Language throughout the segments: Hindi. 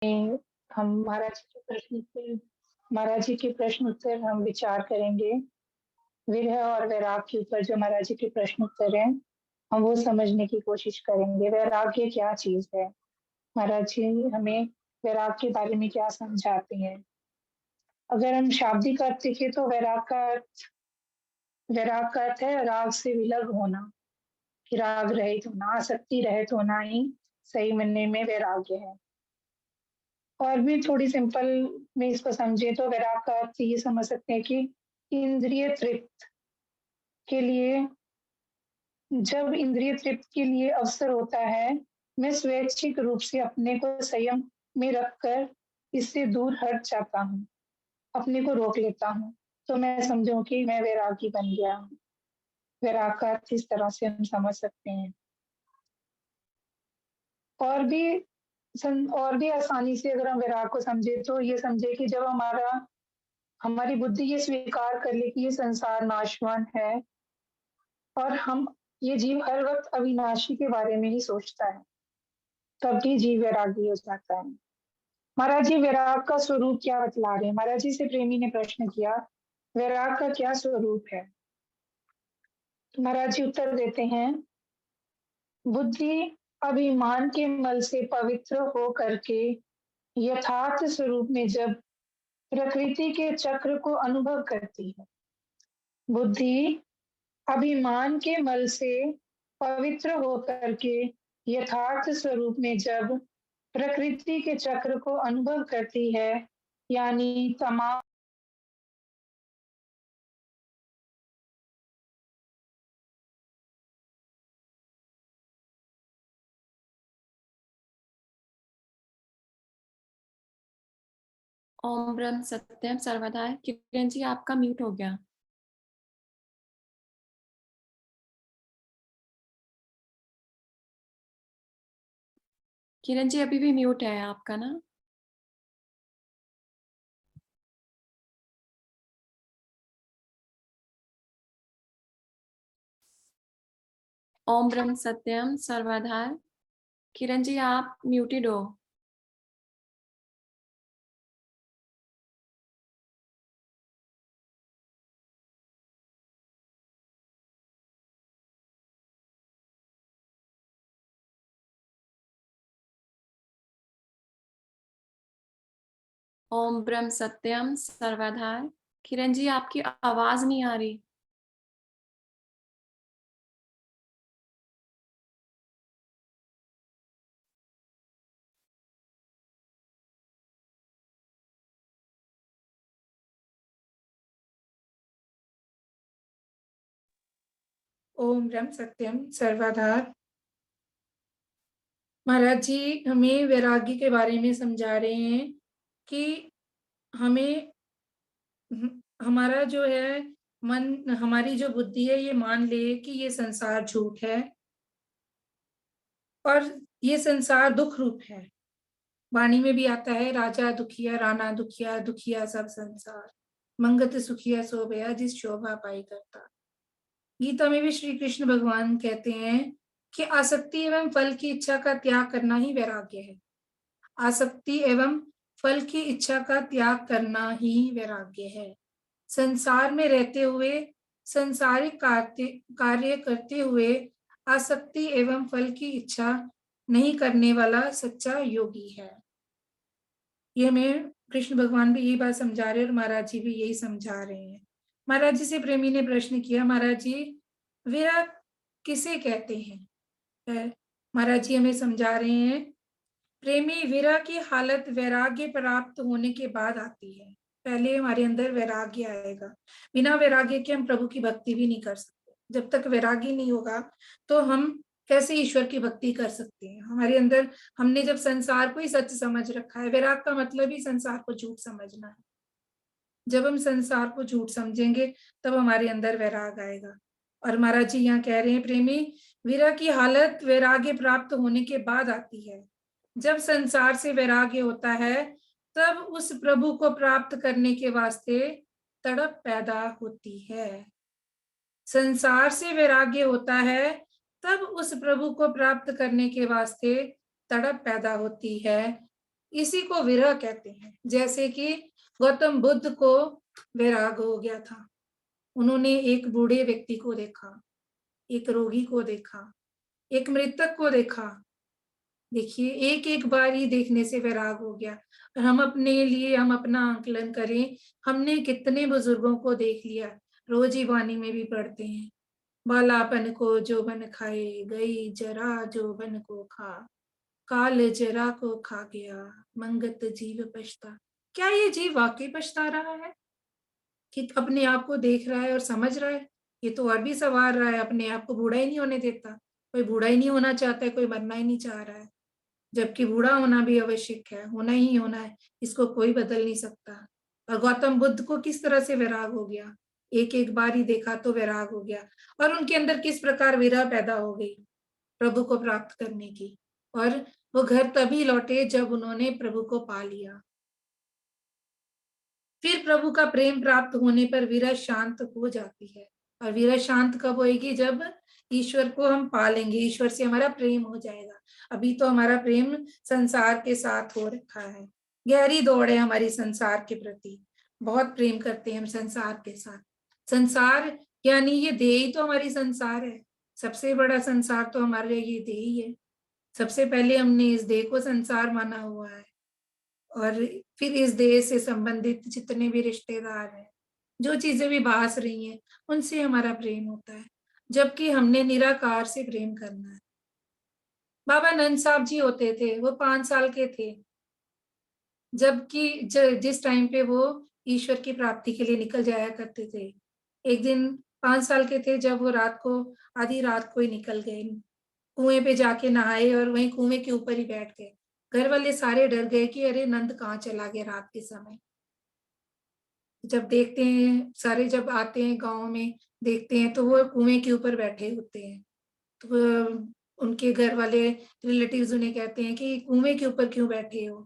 हम महाराज जी के प्रश्न उत्तर हम विचार करेंगे। विरह और वैराग के ऊपर जो महाराज जी के प्रश्न उत्तर हैं, हम वो समझने की कोशिश करेंगे। वैराग्य क्या चीज है? महाराज जी हमें वैराग के बारे में क्या समझाते हैं? अगर हम शाब्दिक अर्थ देखें तो वैराग का अर्थ है राग से विलग होना, कि राग रहित होना, आसक्ति रहित होना ही सही मायने में वैराग्य है। और भी थोड़ी सिंपल में इसको समझे तो वैराग का अर्थ ये समझ सकते हैं कि इंद्रिय तृप्त के लिए, जब इंद्रिय तृप्त के लिए अवसर होता है, मैं स्वैच्छिक रूप से अपने को संयम में रखकर इससे दूर हट जाता हूँ, अपने को रोक लेता हूँ, तो मैं समझूं कि मैं वैरागी बन गया हूँ। वैराग का अर्थ इस तरह से हम समझ सकते हैं। और भी और भी आसानी से अगर हम वैराग को समझे तो ये समझे कि जब हमारी बुद्धि ये स्वीकार कर ले कि ये संसार नाशवान है और हम ये जीव हर वक्त अविनाशी के बारे में ही सोचता है, तब भी जीव वैरागी हो जाता है। महाराज जी वैराग का स्वरूप क्या बतला रहे हैं? महाराज जी से प्रेमी ने प्रश्न किया, वैराग का क्या स्वरूप है? तो महाराज जी उत्तर देते हैं, बुद्धि अभिमान के मल से पवित्र हो करके यथार्थ स्वरूप में जब प्रकृति के चक्र को अनुभव करती है। बुद्धि अभिमान के मल से पवित्र होकर के यथार्थ स्वरूप में जब प्रकृति के चक्र को अनुभव करती है, यानी तमाम ओम ब्रह्म सत्यम सर्वदा। किरण जी आपका म्यूट हो गया। किरण जी अभी भी म्यूट है आपका ना। ओम ब्रह्म सत्यम सर्वधार। किरण जी आप म्यूटेड हो। ओम ब्रह्म सत्यम सर्वधार। किरण जी आपकी आवाज नहीं आ रही। ओम ब्रह्म सत्यम सर्वाधार। महाराज जी हमें वैराग्य के बारे में समझा रहे हैं कि हमें हमारा जो है मन, हमारी जो बुद्धि है ये मान ले कि ये संसार झूठ है और ये संसार दुख रूप है। वाणी में भी आता है, राजा दुखिया राणा दुखिया, दुखिया सब संसार, मंगत सुखिया सोभया जिस शोभा पाई करता। गीता में भी श्री कृष्ण भगवान कहते हैं कि आसक्ति एवं फल की इच्छा का त्याग करना ही वैराग्य है। आसक्ति एवं फल की इच्छा का त्याग करना ही वैराग्य है। संसार में रहते हुए, संसारिक कार्य करते हुए आसक्ति एवं फल की इच्छा नहीं करने वाला सच्चा योगी है। ये हमें कृष्ण भगवान भी यही बात समझा रहे हैं और महाराज जी भी यही समझा रहे हैं। महाराज जी से प्रेमी ने प्रश्न किया, महाराज जी विरह किसे कहते हैं? महाराज जी हमें समझा रहे हैं, प्रेमी विरह की हालत वैराग्य प्राप्त होने के बाद आती है। पहले हमारे अंदर वैराग्य आएगा। बिना वैराग्य के हम प्रभु की भक्ति भी नहीं कर सकते। जब तक वैराग्य नहीं होगा तो हम कैसे ईश्वर की भक्ति कर सकते हैं? हमारे अंदर, हमने जब संसार को ही सच समझ रखा है, वैराग का मतलब ही संसार को झूठ समझना है। जब हम संसार को झूठ समझेंगे तब हमारे अंदर वैराग आएगा। और महाराज जी यहाँ कह रहे हैं, प्रेमी विरह की हालत वैराग्य प्राप्त होने के बाद आती है। जब संसार से वैराग्य होता है तब उस प्रभु को प्राप्त करने के वास्ते तड़प पैदा होती है। संसार से वैराग्य होता है तब उस प्रभु को प्राप्त करने के वास्ते तड़प पैदा होती है। इसी को विरह कहते हैं। जैसे कि गौतम बुद्ध को वैराग हो गया था, उन्होंने एक बूढ़े व्यक्ति को देखा, एक रोगी को देखा, एक मृतक को देखा। देखिए, एक एक बार ही देखने से वैराग हो गया। और हम अपने लिए हम अपना आंकलन करें, हमने कितने बुजुर्गों को देख लिया, रोज ही वाणी में भी पढ़ते हैं, बालापन को जो बन खाए, गई जरा जो बन को खा, काल जरा को खा गया, मंगत जीव पछता। क्या ये जीव वाकई पछता रहा है कि अपने आप को देख रहा है और समझ रहा है? ये तो और भी सवार रहा है, अपने आप को बूढ़ा ही नहीं होने देता। कोई बूढ़ा ही नहीं होना चाहता है, कोई मरना ही नहीं चाह रहा है, जबकि बूढ़ा होना भी आवश्यक है, होना ही होना है, इसको कोई बदल नहीं सकता। और गौतम बुद्ध को किस तरह से वैराग हो गया, एक एक बार ही देखा तो वैराग हो गया। और उनके अंदर किस प्रकार विरह पैदा हो गई प्रभु को प्राप्त करने की। और वो घर तभी लौटे जब उन्होंने प्रभु को पा लिया। फिर प्रभु का प्रेम प्राप्त होने पर विरह शांत हो जाती है। और विरह शांत कब होएगी? जब ईश्वर को हम पालेंगे, ईश्वर से हमारा प्रेम हो जाएगा। अभी तो हमारा प्रेम संसार के साथ हो रखा है, गहरी दौड़ है हमारी संसार के प्रति, बहुत प्रेम करते हैं हम संसार के साथ। संसार यानी ये देह ही तो हमारी संसार है, सबसे बड़ा संसार तो हमारे ये देह ही है। सबसे पहले हमने इस देह को संसार माना हुआ है, और फिर इस देह से संबंधित जितने भी रिश्तेदार हैं, जो चीजें भी भास रही हैं, उनसे हमारा प्रेम होता है, जबकि हमने निराकार से प्रेम करना है। बाबा नंद साहब जी होते थे, वो 5 साल के थे, जबकि जिस टाइम पे वो ईश्वर की प्राप्ति के लिए निकल जाया करते थे। एक दिन 5 साल के थे जब वो रात को, आधी रात को ही निकल गए, कुएं पे जाके नहाए और वहीं कुएं के ऊपर ही बैठ गए। घर वाले सारे डर गए कि अरे नंद कहाँ चला गया रात के समय। जब देखते हैं, सारे जब आते हैं गांव में, देखते हैं तो वो कुएं के ऊपर बैठे होते हैं। तो उनके घर वाले रिलेटिव्स उन्हें कहते हैं कि कुएं के ऊपर क्यों बैठे हो?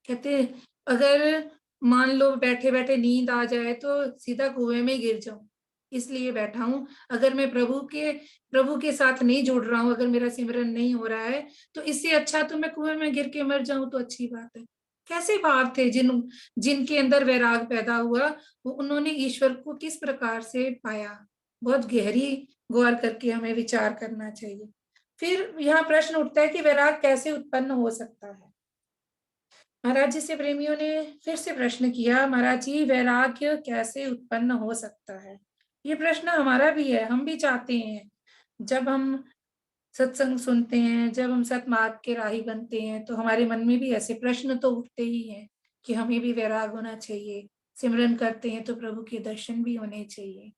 कहते हैं अगर मान लो बैठे बैठे नींद आ जाए तो सीधा कुएं में गिर जाऊं, इसलिए बैठा हूँ। अगर मैं प्रभु के साथ नहीं जुड़ रहा हूँ, अगर मेरा सिमरन नहीं हो रहा है, तो इससे अच्छा तो मैं कुएं में गिर के मर जाऊं तो अच्छी बात है। कैसे भाव थे जिनके अंदर वैराग पैदा हुआ, वो उन्होंने ईश्वर को किस प्रकार से पाया। बहुत गहरी गौर करके हमें विचार करना चाहिए। फिर यहाँ प्रश्न उठता है कि वैराग कैसे उत्पन्न हो सकता है। महाराज जी से प्रेमियों ने फिर से प्रश्न किया, महाराज जी वैराग्य कैसे उत्पन्न हो सकता है? ये प्रश्न हमारा भी है, हम भी चाहते हैं, जब हम सत्संग सुनते हैं, जब हम सतमार्ग के राही बनते हैं, तो हमारे मन में भी ऐसे प्रश्न तो उठते ही हैं कि हमें भी वैराग होना चाहिए। सिमरन करते हैं तो प्रभु के दर्शन भी होने चाहिए।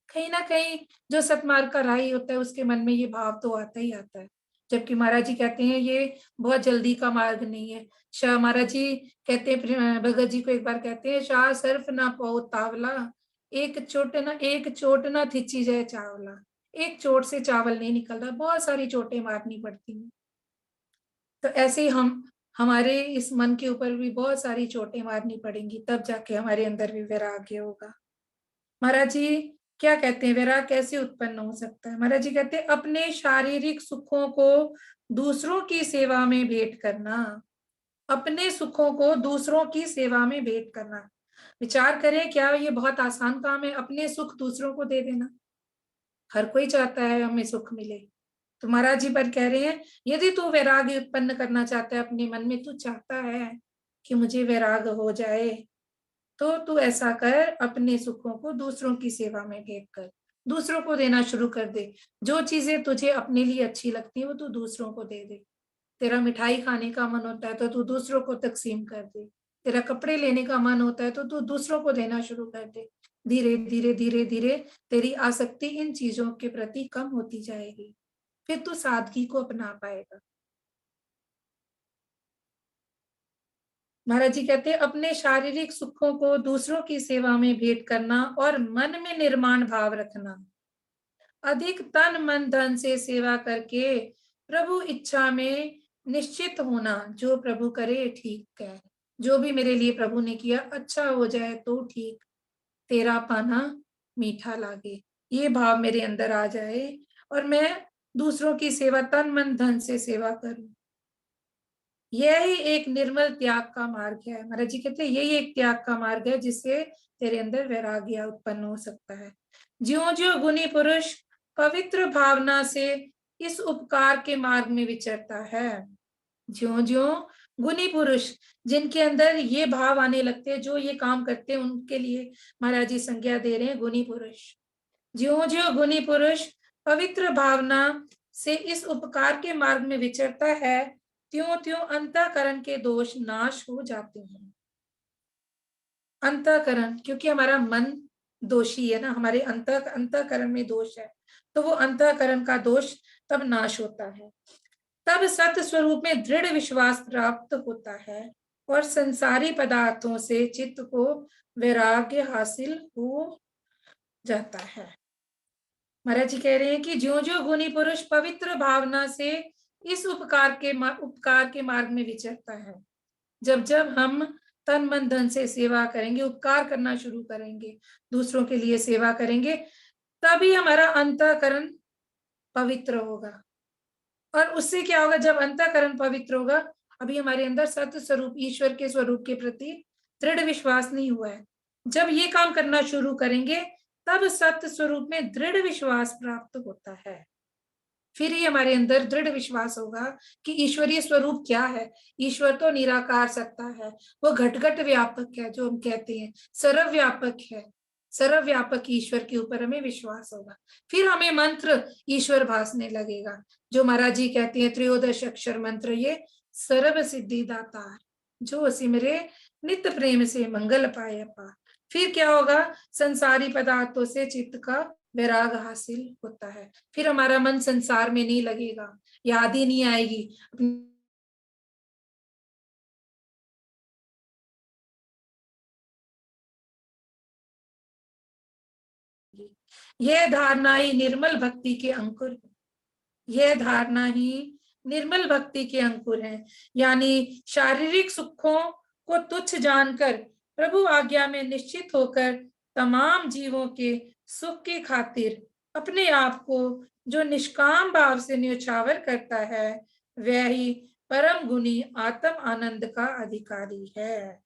कहीं ना कहीं जो सतमार्ग का राही होता है उसके मन में ये भाव तो आता ही आता है। जबकि महाराज जी कहते हैं ये बहुत जल्दी का मार्ग नहीं है। शाह महाराज जी कहते हैं, भगत जी को एक बार कहते हैं, शाह सर्फ ना पाओ तावला, एक चोट ना थिची जाए चावला। एक चोट से चावल नहीं निकलता, बहुत सारी चोटें मारनी पड़ती हैं। तो ऐसे ही हमारे इस मन के ऊपर भी बहुत सारी चोटें मारनी पड़ेंगी, तब जाके हमारे अंदर भी वैराग्य होगा। महाराज जी क्या कहते हैं, वैराग कैसे उत्पन्न हो सकता है? महाराज जी कहते हैं अपने शारीरिक सुखों को दूसरों की सेवा में भेंट करना। अपने सुखों को दूसरों की सेवा में भेंट करना। विचार करें, क्या ये बहुत आसान काम है, अपने सुख दूसरों को दे देना? हर कोई चाहता है हमें सुख मिले। तो महाराज जी पर कह रहे हैं, यदि तू वैराग्य उत्पन्न करना चाहता है अपने मन में, तू चाहता है कि मुझे वैराग हो जाए, तो तू ऐसा कर, अपने सुखों को दूसरों की सेवा में भेंट कर, दूसरों को देना शुरू कर दे। जो चीजें तुझे अपने लिए अच्छी लगती है वो तू दूसरों को दे दे। तेरा मिठाई खाने का मन होता है तो तू दूसरों को तकसीम कर दे। तेरा कपड़े लेने का मन होता है तो तू दूसरों को देना शुरू कर दे। धीरे धीरे धीरे धीरे तेरी आसक्ति इन चीजों के प्रति कम होती जाएगी, फिर तू सादगी को अपना पाएगा। महाराज जी कहते हैं अपने शारीरिक सुखों को दूसरों की सेवा में भेंट करना और मन में निर्माण भाव रखना। अधिक तन मन धन से सेवा करके प्रभु इच्छा में निश्चित होना। जो प्रभु करे ठीक है, जो भी मेरे लिए प्रभु ने किया अच्छा हो जाए तो ठीक, तेरा पाना मीठा लागे, ये भाव मेरे अंदर आ जाए और मैं दूसरों की सेवा तन मन धन से सेवा करूं। यही एक निर्मल त्याग का मार्ग है। महाराज जी कहते हैं यही एक त्याग का मार्ग है जिससे तेरे अंदर वैराग्य उत्पन्न हो सकता है। ज्यों ज्यों गुणी पुरुष पवित्र भावना से इस उपकार के मार्ग में विचरता है, ज्यों ज्यों गुणी पुरुष जिनके अंदर ये भाव आने लगते हैं, जो ये काम करते हैं उनके लिए महाराज जी संज्ञा दे रहे हैं गुणी पुरुष। ज्यों ज्यों गुणी पुरुष पवित्र भावना से इस उपकार के मार्ग में विचरता है, त्यों त्यों अंतःकरण के दोष नाश हो जाते हैं। अंतःकरण, क्योंकि हमारा मन दोषी है ना, हमारे अंतःकरण में दोष है, तो वो अंतःकरण का दोष तब नाश होता है। तब सत्य स्वरूप में दृढ़ विश्वास प्राप्त होता है और संसारी पदार्थों से चित्त को वैराग्य हासिल हो जाता है। महाराज जी कह रहे हैं कि ज्यों ज्यों गुणी पुरुष पवित्र भावना से इस उपकार के मार्ग में विचरता है, जब जब हम तन मन धन से सेवा करेंगे, उपकार करना शुरू करेंगे, दूसरों के लिए सेवा करेंगे, तभी हमारा अंतःकरण पवित्र होगा। और उससे क्या होगा, जब अंतःकरण पवित्र होगा, अभी हमारे अंदर सत्य स्वरूप ईश्वर के स्वरूप के प्रति दृढ़ विश्वास नहीं हुआ है। जब ये काम करना शुरू करेंगे तब सत्य स्वरूप में दृढ़ विश्वास प्राप्त होता है। फिर ही हमारे अंदर दृढ़ विश्वास होगा कि ईश्वरीय स्वरूप क्या है। ईश्वर तो निराकार सत्ता है, वो घट घट व्यापक है, जो हम कहते हैं सर्वव्यापक है। सर्वव्यापक ईश्वर के ऊपर हमें विश्वास होगा, फिर हमें मंत्र ईश्वर भासने लगेगा, जो महाराज जी कहते हैं त्रयोदश अक्षर मंत्र, ये सर्व सिद्धि दातार, जो सिमरे नित्य प्रेम से मंगल पाए अपार। फिर क्या होगा, संसारी पदार्थों से चित्त का वैराग हासिल होता है, फिर हमारा मन संसार में नहीं लगेगा, याद ही नहीं आएगी। यह धारणा ही निर्मल भक्ति के अंकुर है। यह धारणा ही निर्मल भक्ति के अंकुर है, यानी शारीरिक सुखों को तुच्छ जानकर प्रभु आज्ञा में निश्चित होकर तमाम जीवों के सुख की खातिर अपने आप को जो निष्काम भाव से न्यौछावर करता है, वह ही परम गुणी आत्म आनंद का अधिकारी है।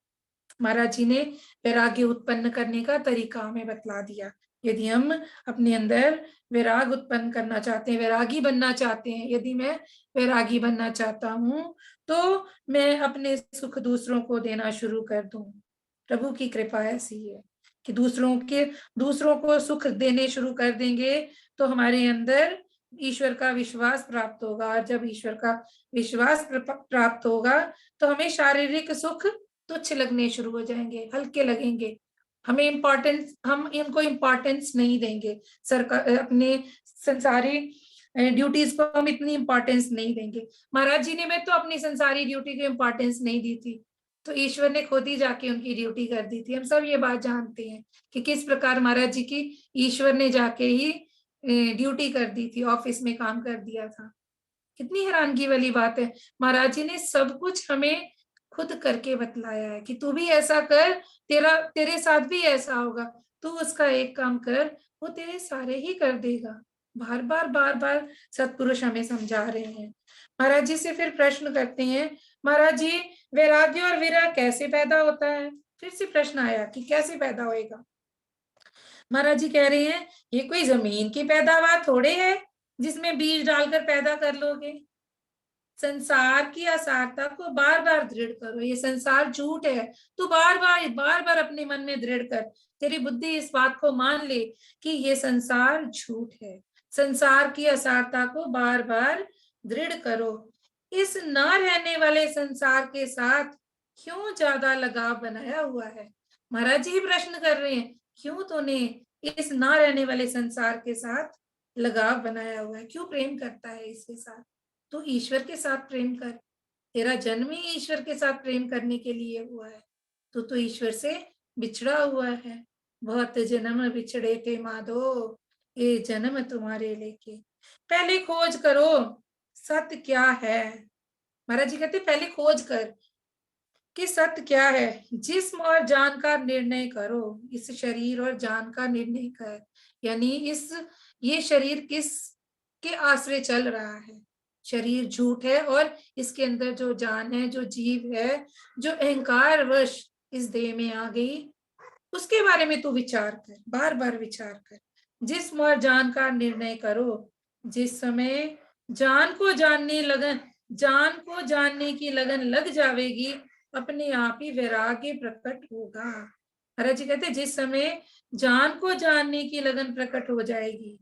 महाराज जी ने वैराग्य उत्पन्न करने का तरीका हमें बतला दिया। यदि हम अपने अंदर वैराग उत्पन्न करना चाहते हैं, वैरागी बनना चाहते हैं, यदि मैं वैरागी बनना चाहता हूँ तो मैं अपने सुख दूसरों को देना शुरू कर दूं। प्रभु की कृपा ऐसी है कि दूसरों को सुख देने शुरू कर देंगे तो हमारे अंदर ईश्वर का विश्वास प्राप्त होगा, और जब ईश्वर का विश्वास प्राप्त होगा तो हमें शारीरिक सुख तुच्छ लगने शुरू हो जाएंगे, हल्के लगेंगे, हम इनको इम्पोर्टेंस नहीं देंगे। सरकार अपने संसारी ड्यूटीज को हम इतनी इम्पोर्टेंस नहीं देंगे। महाराज जी ने मैं तो अपनी संसारी ड्यूटी को इम्पोर्टेंस नहीं दी थी, तो ईश्वर ने खुद ही जाके उनकी ड्यूटी कर दी थी। हम सब ये बात जानते हैं कि किस प्रकार महाराज जी की ईश्वर ने जाके ही ड्यूटी कर दी थी, ऑफिस में काम कर दिया था। कितनी हैरानगी वाली बात है, महाराज जी ने सब कुछ हमें खुद करके बतलाया है कि तू भी ऐसा कर, तेरे साथ भी ऐसा होगा, तू उसका एक काम कर, वो तेरे सारे ही कर देगा। बार बार सतपुरुष हमें समझा रहे हैं। महाराज जी से फिर प्रश्न करते हैं, महाराज जी वैराग्य और विरह कैसे पैदा होता है? फिर से प्रश्न आया कि कैसे पैदा होएगा। महाराज जी कह रहे हैं ये कोई जमीन की पैदावार थोड़े है जिसमें बीज डालकर पैदा कर लोगे। संसार की असारता को बार बार दृढ़ करो, ये संसार झूठ है, तू बार बार अपने मन में दृढ़ कर, तेरी बुद्धि इस बात को मान ले कि ये संसार झूठ है। संसार की असारता को बार बार दृढ़ करो। इस न रहने वाले संसार के साथ क्यों ज्यादा लगाव बनाया हुआ है? महाराज जी प्रश्न कर रहे हैं, क्यों तूने इस न रहने वाले संसार के साथ लगाव बनाया हुआ है, क्यों प्रेम करता है इसके साथ? तो ईश्वर के साथ प्रेम कर, तेरा जन्म ही ईश्वर के साथ प्रेम करने के लिए हुआ है। तो ईश्वर से बिछड़ा हुआ है। बहुत जन्म बिछड़े थे माधो, ये जन्म तुम्हारे लेके। पहले खोज करो सत्य क्या है। महाराज जी कहते पहले खोज कर कि सत्य क्या है। जिस्म और जान का निर्णय करो, इस शरीर और जान का निर्णय कर, यानी ये शरीर किस के आश्रय चल रहा है। शरीर झूठ है और इसके अंदर जो जान है, जो जीव है, जो अहंकार वश इस देह में आ गई, उसके बारे में तू विचार कर, बार बार विचार कर। जिस्म और जान का निर्णय करो। जिस समय जान को जानने की लगन लग जाएगी, अपने आप ही वैराग्य प्रकट होगा। महाराज जी कहते जिस समय जान को जानने की लगन प्रकट हो जाएगी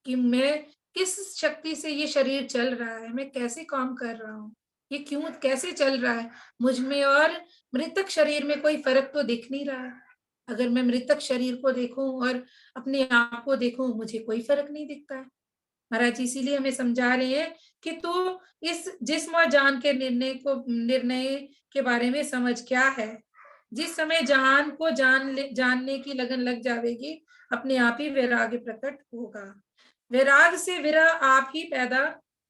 कि मैं किस शक्ति से ये शरीर चल रहा है, मैं कैसे काम कर रहा हूँ, ये क्यों कैसे चल रहा है, मुझ में और मृतक शरीर में कोई फर्क तो दिख नहीं रहा है। अगर मैं मृतक शरीर को देखूं और अपने आप को देखूं, मुझे कोई फर्क नहीं दिखता है। महाराज इसीलिए हमें समझा रहे हैं कि तू इस जिस्म और जान के निर्णय के बारे में समझ क्या है। जिस समय जान को जानने की लगन लग जाएगी, अपने आप ही वैराग्य प्रकट होगा। वैराग से विरह आप ही पैदा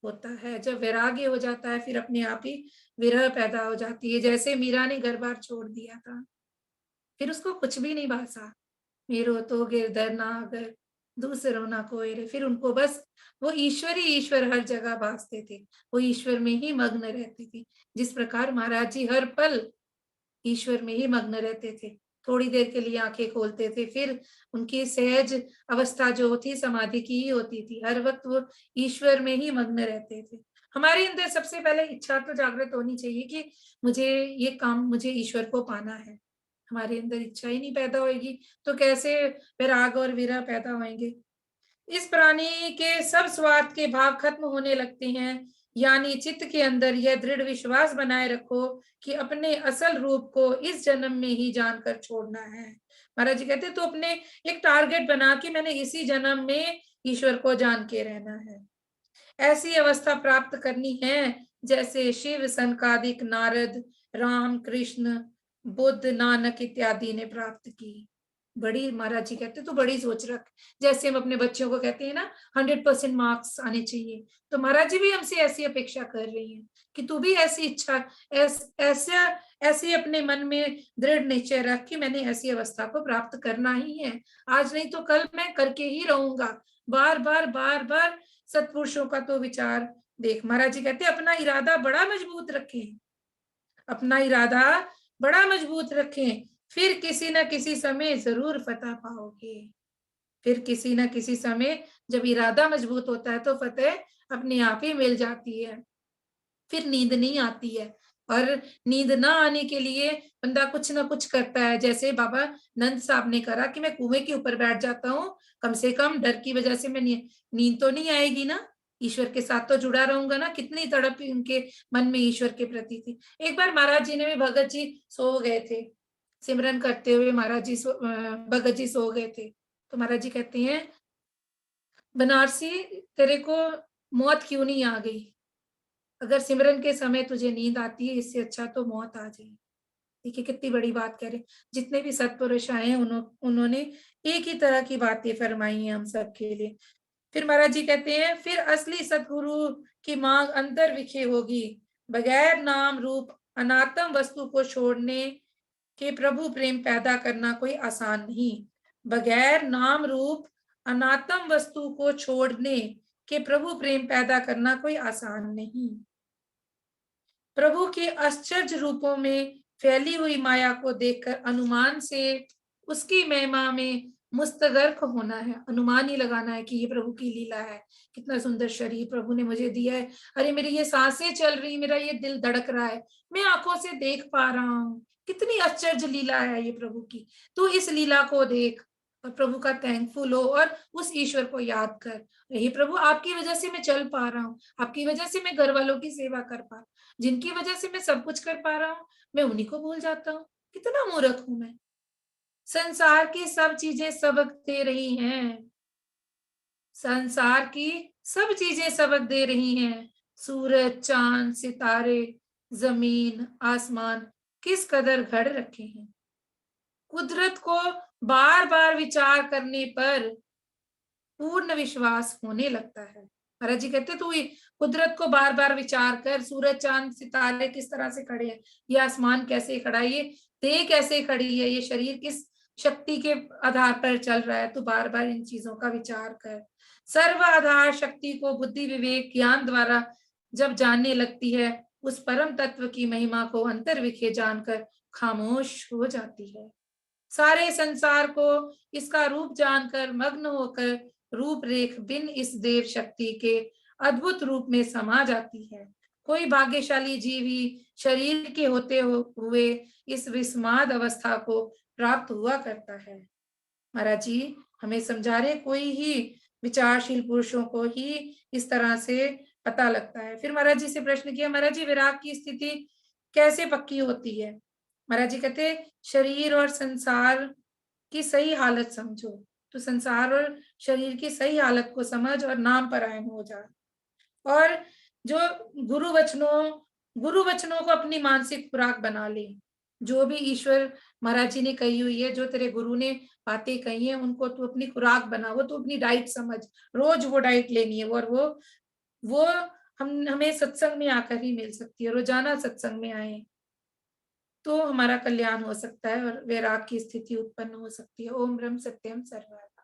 होता है। जब वैराग्य हो जाता है, फिर अपने आप ही विरह पैदा हो जाती है। जैसे मीरा ने घर बार छोड़ दिया था, फिर उसको कुछ भी नहीं भासा। मेरो तो गिरधर ना अगर दूसरों ना कोई रे। फिर उनको बस वो ईश्वर ही ईश्वर हर जगह भासते थे, वो ईश्वर में ही मग्न रहती थी। जिस प्रकार महाराज जी हर पल ईश्वर में ही मग्न रहते थे। थोड़ी देर के लिए आंखें खोलते थे, फिर उनकी सहज अवस्था जो होती समाधि की ही होती थी। हर वक्त वो ईश्वर में ही मग्न रहते थे। हमारे अंदर सबसे पहले इच्छा तो जागृत होनी चाहिए कि मुझे ये काम, मुझे ईश्वर को पाना है। हमारे अंदर इच्छा ही नहीं पैदा होगी तो कैसे वैराग और विरह पैदा होंगे। इस प्राणी के सब स्वार्थ के भाग खत्म होने लगते हैं। यानी चित्त के अंदर यह दृढ़ विश्वास बनाए रखो कि अपने असल रूप को इस जन्म में ही जानकर छोड़ना है। महाराज जी कहते तो अपने एक टारगेट बना कि मैंने इसी जन्म में ईश्वर को जान के रहना है। ऐसी अवस्था प्राप्त करनी है जैसे शिव, सनकादिक, नारद, राम, कृष्ण, बुद्ध, नानक इत्यादि ने प्राप्त की। बड़ी महाराज जी कहते तो बड़ी सोच रख। जैसे हम अपने बच्चों को कहते हैं ना 100% मार्क्स आने चाहिए, तो महाराज जी भी हमसे ऐसी अपेक्षा कर रही हैं कि तू भी ऐसी इच्छा ऐसे अपने मन में दृढ़ निश्चय रख कि मैंने ऐसी अवस्था को प्राप्त करना ही है। आज नहीं तो कल मैं करके ही रहूंगा। बार बार सत्पुरुषों का तो विचार देख। महाराज जी कहते अपना इरादा बड़ा मजबूत रखें, अपना इरादा बड़ा मजबूत रखें, फिर किसी न किसी समय जरूर फतह पाओगे। फिर किसी न किसी समय जब इरादा मजबूत होता है तो फतेह अपने आप ही मिल जाती है। फिर नींद नहीं आती है, और नींद ना आने के लिए बंदा कुछ ना कुछ करता है। जैसे बाबा नंद साहब ने करा कि मैं कुएं के ऊपर बैठ जाता हूँ, कम से कम डर की वजह से मैं नींद तो नहीं आएगी ना, ईश्वर के साथ तो जुड़ा रहूंगा ना। कितनी तड़प उनके मन में ईश्वर के प्रति थी। एक बार महाराज जी ने भी, भगत जी सो गए थे सिमरन करते हुए, महाराज जी भगत जी सो गए थे, तो महाराज जी कहते हैं बनारसी तेरे को मौत क्यों नहीं आ गई? अगर सिमरन के समय तुझे नींद आती है, इससे अच्छा तो मौत आ जाए। देखिए कितनी बड़ी बात कह रहे। जितने भी सत्पुरुष आए हैं उन्होंने एक ही तरह की बातें फरमाई हैं हम सबके लिए। फिर महाराज जी कहते हैं फिर असली सतगुरु की मांग अंतर विखे होगी। बगैर नाम रूप अनात्म वस्तु को छोड़ने के प्रभु प्रेम पैदा करना कोई आसान नहीं। बगैर नाम रूप अनात्म वस्तु को छोड़ने के प्रभु प्रेम पैदा करना कोई आसान नहीं। प्रभु के आश्चर्य रूपों में फैली हुई माया को देखकर अनुमान से उसकी महिमा में मुस्तगर्क होना है। अनुमान ही लगाना है कि ये प्रभु की लीला है, कितना सुंदर शरीर प्रभु ने मुझे दिया है। अरे मेरी ये सांसें चल रही, मेरा ये दिल धड़क रहा है, मैं आंखों से देख पा रहा हूँ। कितनी आश्चर्य लीला है ये प्रभु की। तो इस लीला को देख और प्रभु का थैंकफुल हो और उस ईश्वर को याद कर। हे प्रभु, आपकी वजह से मैं चल पा रहा हूँ, आपकी वजह से मैं घर वालों की सेवा कर पा, जिनकी वजह से मैं सब कुछ कर पा रहा हूँ, मैं उन्हीं को भूल जाता हूँ। कितना मूर्ख हूं मैं। संसार की सब चीजें सबक दे रही हैं, संसार की सब चीजें सबक दे रही हैं। सूरज, चांद, सितारे, जमीन, आसमान किस कदर घड़ रखे हैं। कुदरत को बार बार विचार करने पर पूर्ण विश्वास होने लगता है। महाराज जी कहते तू कुदरत को बार बार विचार कर, सूरज, चांद, सितारे किस तरह से खड़े हैं, ये आसमान कैसे खड़ा है, ये देह कैसे खड़ी है, ये शरीर किस शक्ति के आधार पर चल रहा है तो बार बार इन चीजों का विचार कर। सर्व आधार शक्ति को बुद्धि विवेक ज्ञान द्वारा जब जानने लगती है, उस परम तत्व की महिमा को अंतर्विखे जानकर खामोश हो जाती है। सारे संसार को इसका रूप जानकर मग्न होकर रूपरेख बिन इस देव शक्ति के अद्भुत रूप में समा जाती है। कोई भाग्यशाली जीव ही शरीर के होते हुए इस विस्माद अवस्था को प्राप्त हुआ करता है। महाराज जी हमें समझा रहे, कोई ही विचारशील पुरुषों को ही इस तरह से पता लगता है। फिर महाराज जी से प्रश्न किया, महाराज जी विराग की स्थिति कैसे पक्की होती है? महाराज जी कहते, शरीर और संसार की सही हालत समझो। तो संसार और शरीर की सही हालत को समझ और नाम परायण हो जा। और जो गुरु वचनों को अपनी मानसिक खुराक बना ले। जो भी ईश्वर महाराज जी ने कही हुई है, जो तेरे गुरु ने बातें कही है, उनको तू अपनी खुराक बना, वो तू अपनी डाइट समझ, रोज वो डाइट लेनी है। और वो हमें सत्संग में आकर ही मिल सकती है। रोजाना सत्संग में आए तो हमारा कल्याण हो सकता है और वैराग की स्थिति उत्पन्न हो सकती है। ओम ब्रह्म सत्यम सर्वम।